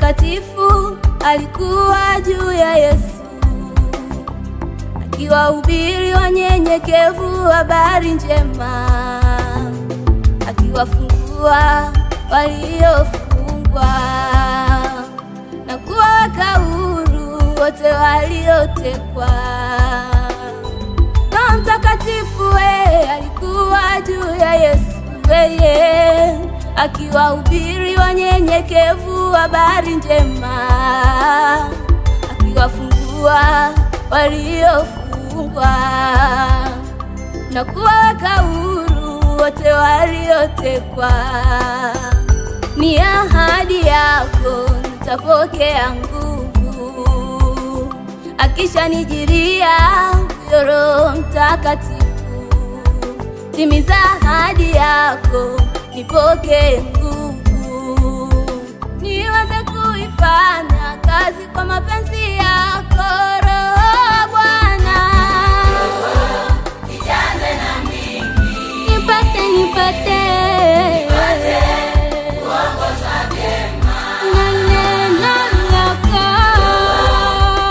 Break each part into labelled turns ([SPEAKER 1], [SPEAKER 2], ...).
[SPEAKER 1] Mtakatifu alikuwa juu ya Yesu, akiwahubiri wanyenyekevu habari njema, akiwafungua waliofungwa na kuwaweka huru wote waliotekwa. Roho Mtakatifu alikuwa juu ya Yesu, akiwahubiri wanyenyekevu habari njema, akiwafungua waliofungwa na kuwaweka huru wote waliotekwa. Ni ahadi yako nitapokea nguvu, akishanijiria huyo Roho Mtakatifu. Timiza ahadi yako nipokee nguvu, niweze kuifanya kazi kwa mapenzi yako. Roho Bwana, nijaze na mimi, nipate kuongoza vyema na neno lako.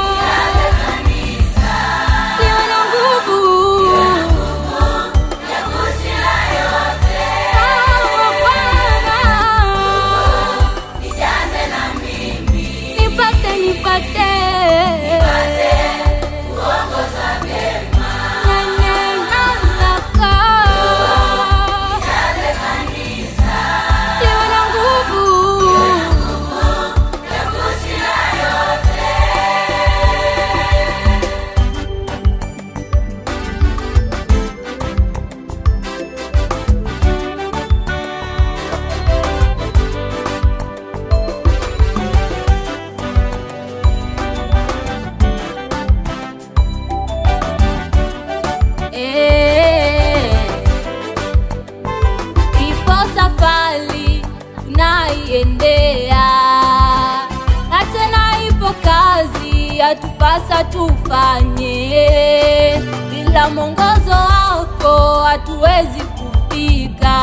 [SPEAKER 1] Nijaze kanisa, niwe na nguvu ya kushinda yote. Roho Bwana, nijaze na mimi, nipate kuongoza vyema na neno lako. Nijaze kanisa, niwe na nguvu ya kushinda yote. Ipo safari tunaiendea, na tena ipo kazi yatupasa tufanye. Bila mwongozo wako hatuwezi kufika,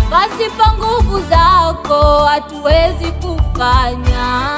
[SPEAKER 1] pasipo nguvu zako hatuwezi kufanya.